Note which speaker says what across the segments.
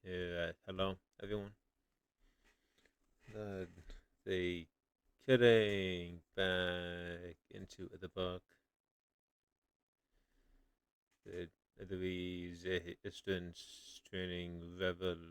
Speaker 1: Hello, everyone. Uh, the getting back into the book, the the distance training revolution.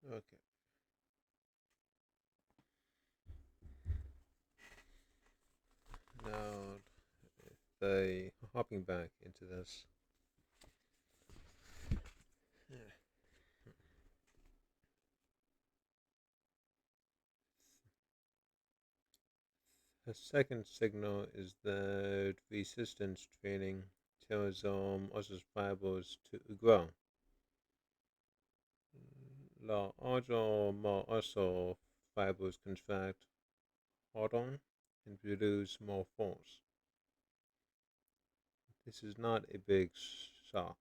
Speaker 1: Okay. Now, the hopping back into this. The second signal is that resistance training tells muscle fibers to grow. Larger muscle fibers contract harder and produce more force. This is not a big shock.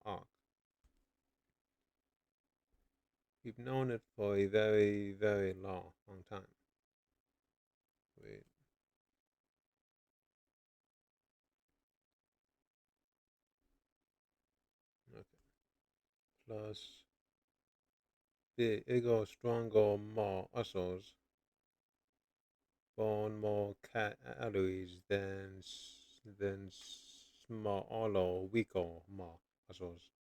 Speaker 1: We've known it for a very, very long time. Wait, okay. Plus, bigger, stronger muscles burn more calories than smaller, weaker muscles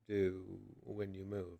Speaker 1: do when you move.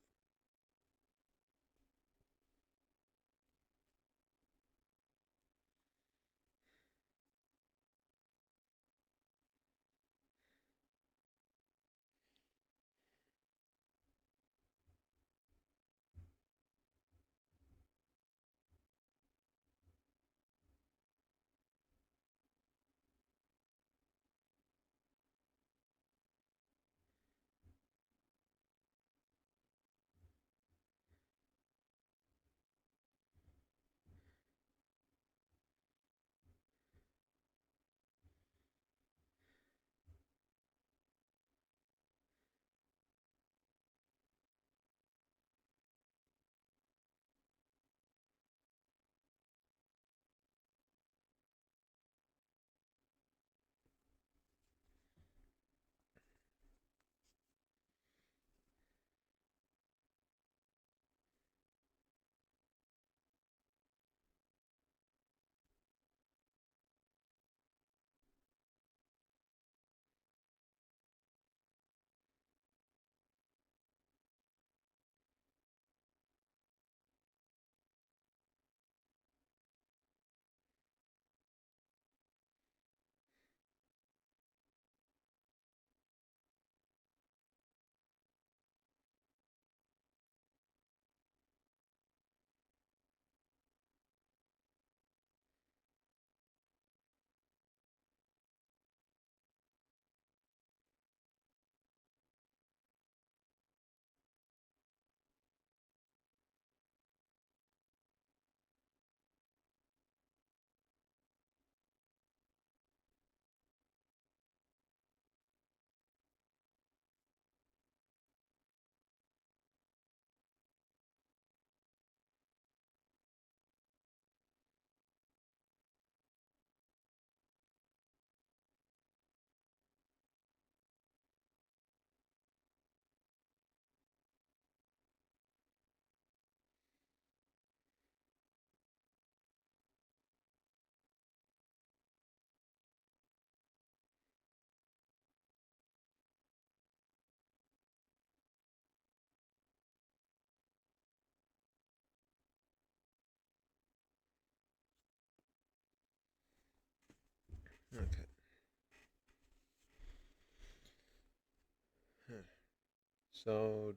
Speaker 1: So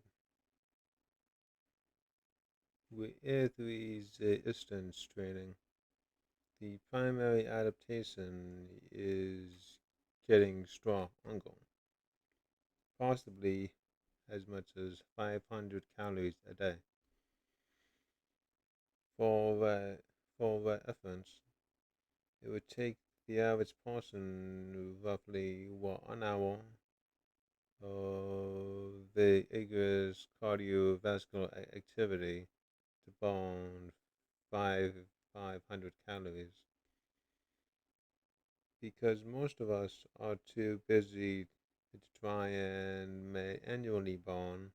Speaker 1: with resistance training, the primary adaptation is getting stronger, possibly as much as 500 calories a day. For reference, it would take the average person roughly 1 hour of vigorous cardiovascular activity to burn five 500 calories, because most of us are too busy to try and manually burn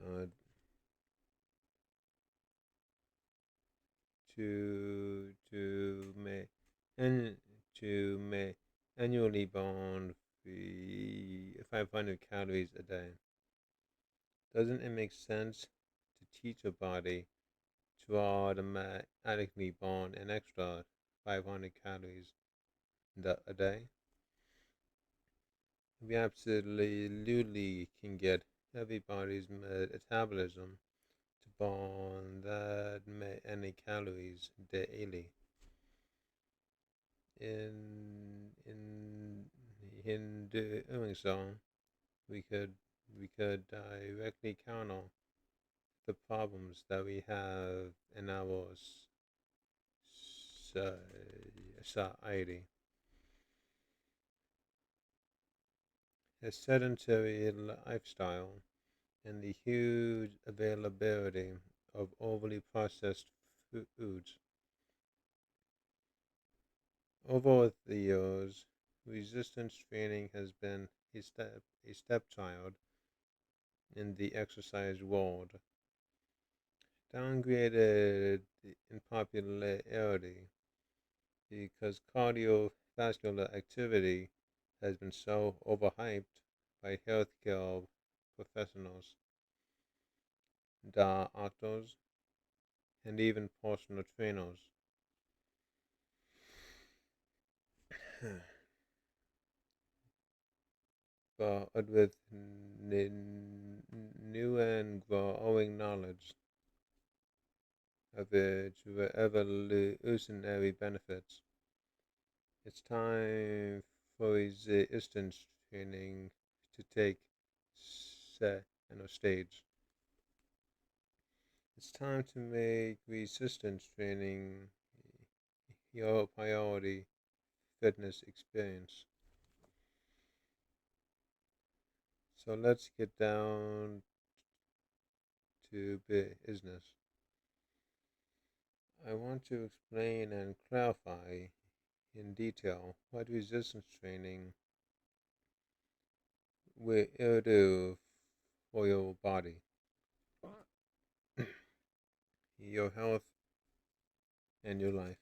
Speaker 1: uh, to make and to make annually burn the 500 calories a day. Doesn't it make sense to teach a body to automatically burn an extra 500 calories a day? We absolutely can get everybody's metabolism to burn that many calories daily. In doing so, we could directly counter the problems that we have in our society. A sedentary lifestyle and the huge availability of overly processed foods. Over the years, resistance training has been a stepchild in the exercise world, downgraded in popularity because cardiovascular activity has been so overhyped by healthcare professionals, doctors, and even personal trainers. But with new and growing knowledge of its evolutionary benefits, it's time for resistance training to take stage. It's time to make resistance training your priority fitness experience. So let's get down to business. I want to explain and clarify in detail what resistance training will do for your body, your health, and your life.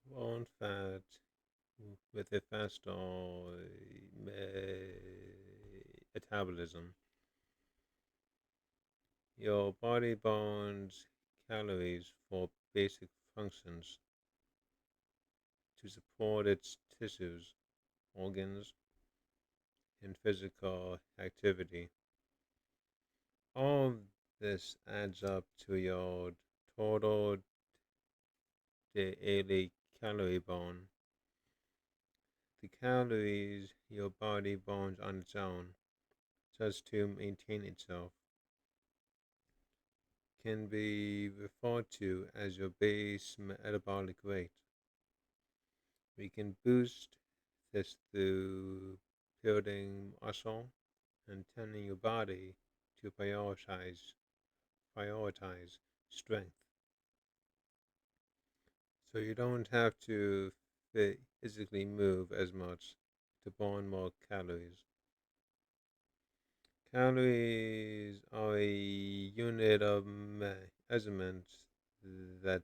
Speaker 1: Born fat with a faster metabolism. Your body burns calories for basic functions to support its tissues, organs, in physical activity. All this adds up to your total daily calorie burn. The calories your body burns on its own, just to maintain itself, can be referred to as your base metabolic rate. We can boost this through building muscle and telling your body to prioritize strength. So you don't have to physically move as much to burn more calories. Calories are a unit of measurement that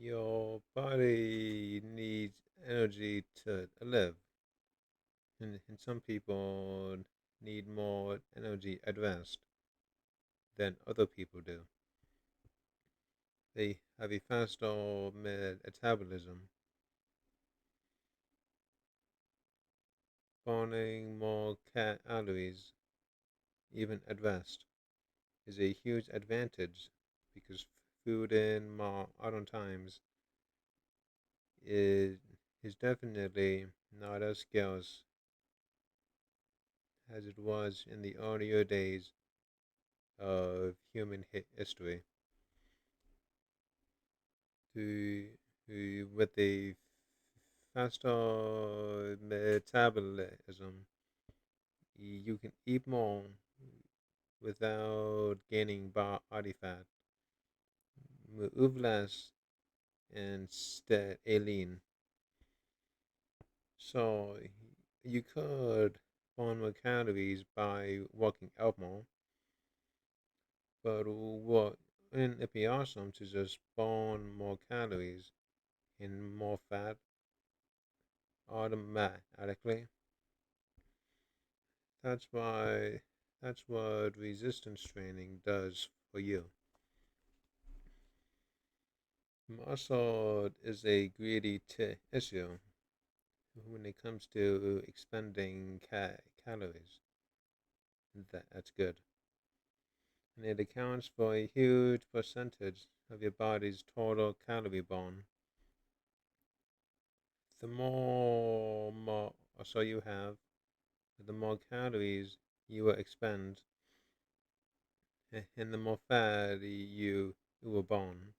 Speaker 1: Your body needs energy to live, and some people need more energy at rest than other people do. They have a faster metabolism, burning more calories even at rest is a huge advantage because food in modern times is is definitely not as scarce as it was in the earlier days of human history. To, with a faster metabolism, you can eat more without gaining body fat, move less, and stay lean. So you could burn more calories by working out more, but wouldn't it be awesome to just burn more calories and more fat automatically? That's why that's what resistance training does for you. Muscle is a greedy issue when it comes to expending calories. That's good. And it accounts for a huge percentage of your body's total calorie burn. The more muscle you have, the more calories you will expend, and the more fat you will burn.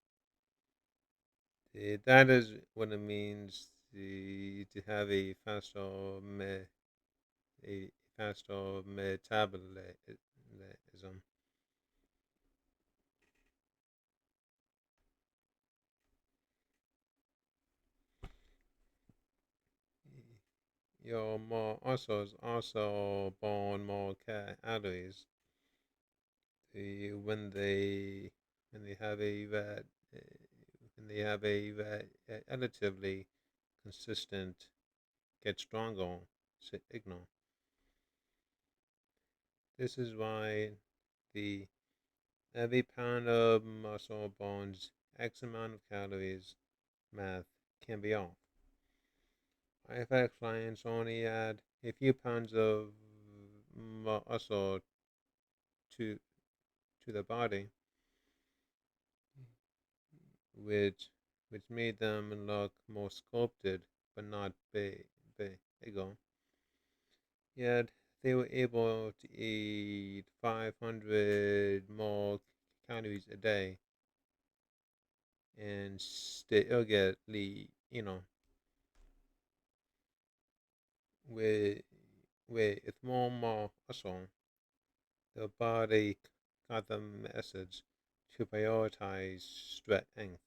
Speaker 1: That is what it means to have a faster metabolism. Your more muscles also burn more calories when they have a when they have a relatively consistent get stronger signal. This is why the every pound of muscle burns X amount of calories math can be off. I've had clients only add a few pounds of muscle to to the body, which made them look more sculpted but not bigger. Yet they were able to eat 500 more calories a day and still get with more muscle. The body got the message to prioritize strength.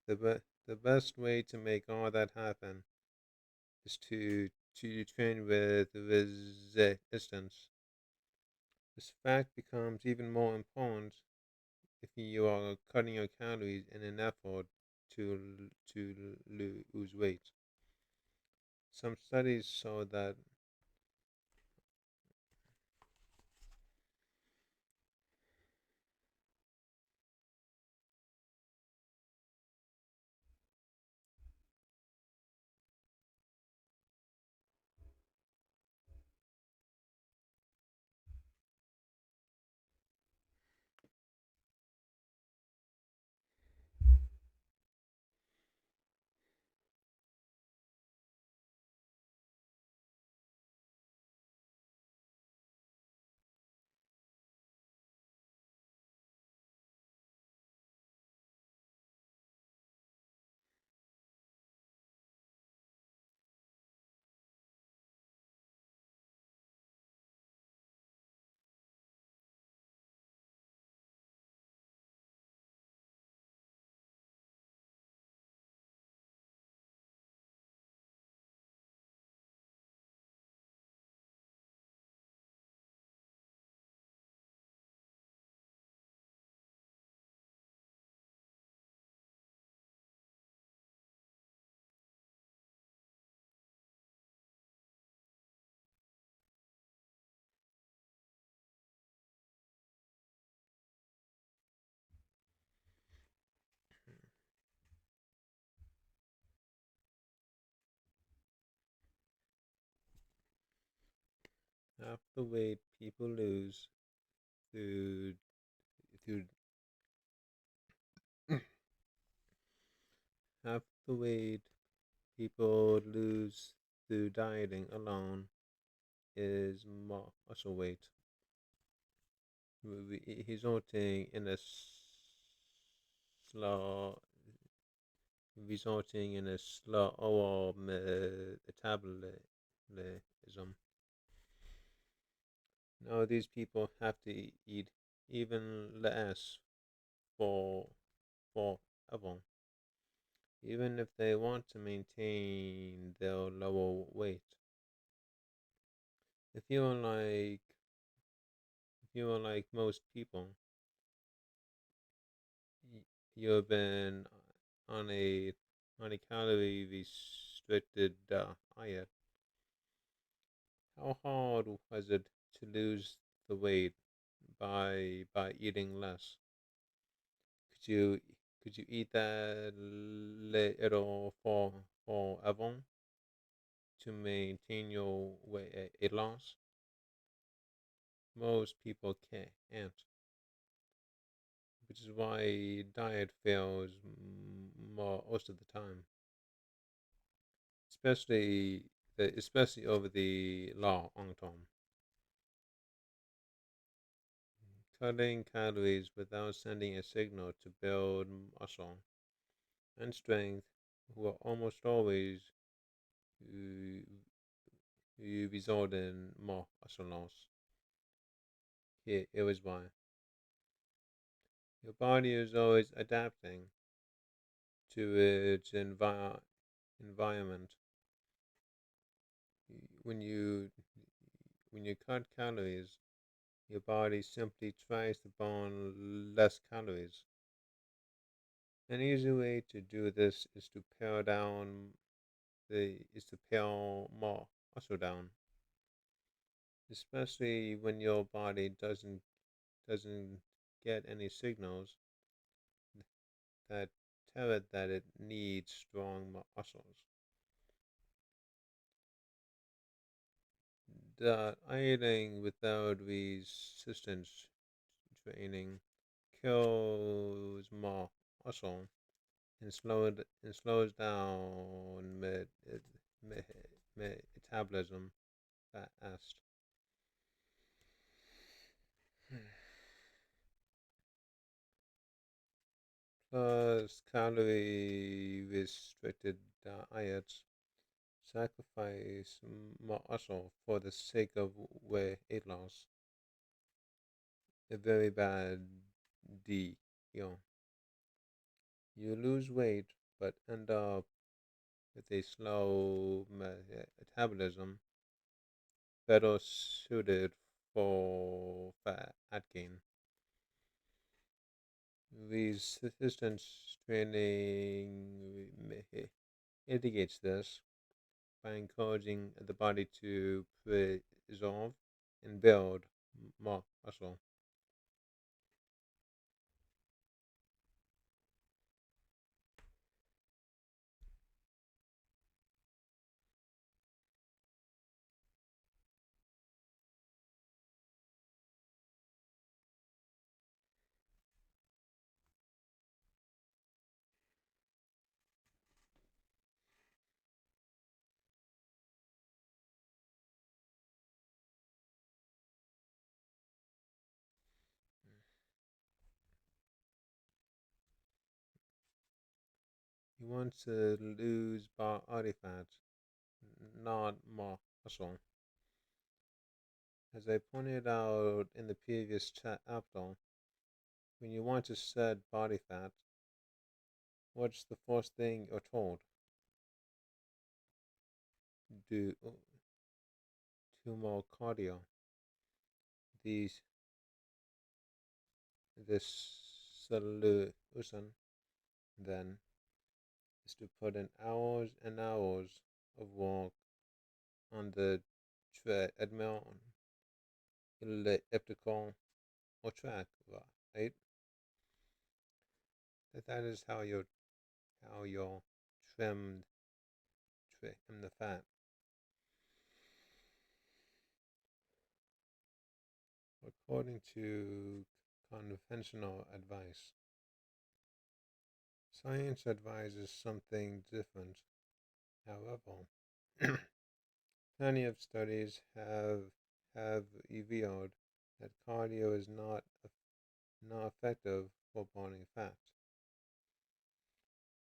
Speaker 1: The best way to make all that happen is to train with resistance. This fact becomes even more important if you are cutting your calories in an effort to lose weight. Some studies show that half the weight people lose through through half the weight people lose through dieting alone is muscle weight, resulting in a slow overall metabolism. Now these people have to eat even less for forever, even if they want to maintain their lower weight. If you are like most people, you have been on a calorie restricted diet. How hard was it to lose the weight by eating less? Could you eat that little forever to maintain your weight loss? Most people can't, which is why diet fails most of the time, especially over the long term. Cutting calories without sending a signal to build muscle and strength will almost always uh, result in more muscle loss. Here is why. Your body is always adapting to its environment. When you cut calories, your body simply tries to burn less calories. An easy way to do this is to pare more muscle down, especially when your body doesn't get any signals that tell it that it needs strong muscles. Dieting without resistance training kills more muscle and slows down metabolism fast. Plus, calorie restricted diets sacrifice muscle for the sake of weight loss. A very bad deal. You lose weight but end up with a slow metabolism better suited for fat gain. Resistance training mitigates this by encouraging the body to preserve and build more muscle. You want to lose body fat, not more muscle. As I pointed out in the previous chapter, when you want to shed body fat, what's the first thing you're told? Do more cardio. These this solution then is to put in hours and hours of work on the treadmill, elliptical, or track, right? That is how you're trimmed trim the fat. According to conventional advice, science advises something different. However, plenty of studies have revealed that cardio is not effective for burning fat.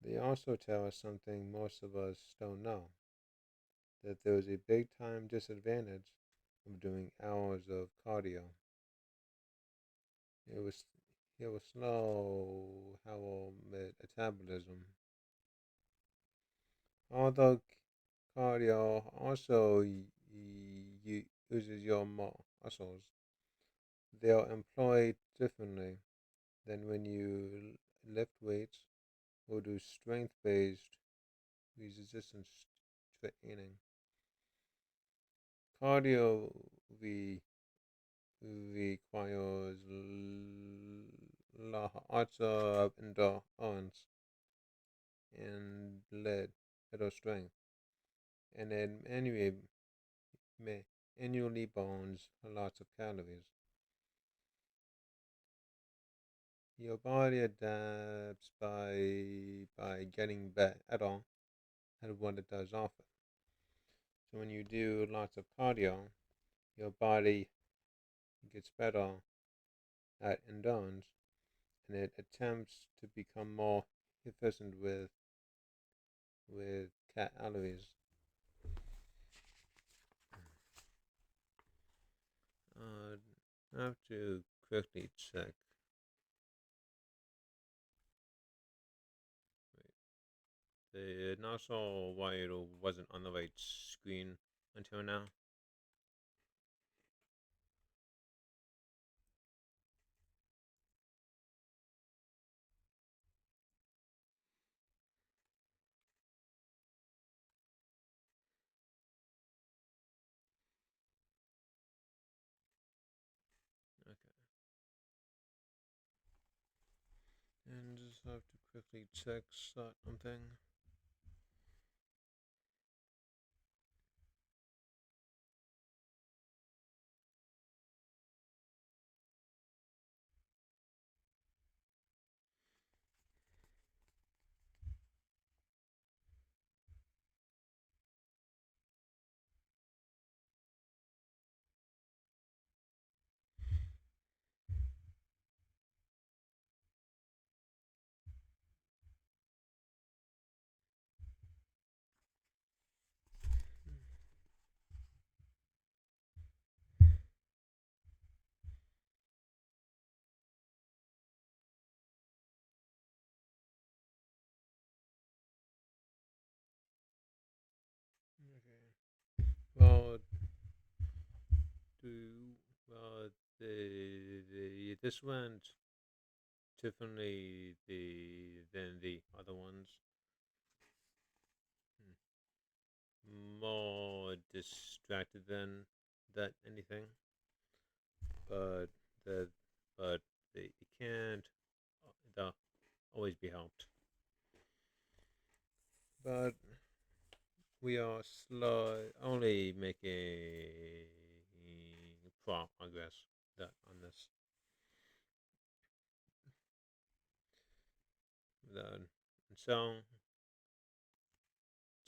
Speaker 1: They also tell us something most of us don't know, that there is a big time disadvantage of doing hours of cardio. It was it will slow our metabolism. Although cardio also uses your muscles, they are employed differently than when you lift weights or do strength-based resistance training. Cardio re- requires lots of endurance and lead or strength, and then annually burns lots of calories. Your body adapts by getting better at what it does often. So when you do lots of cardio, your body gets better at endurance, and it attempts to become more efficient with calories. I have to quickly check. The not sure why it wasn't on the right screen until now. Okay, and just have to quickly check something. Okay. Well, do well this went differently than the other ones. More distracted than that anything, but the but it can't always be helped. But we are only making progress that on this. Then so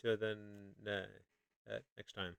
Speaker 1: till then next time.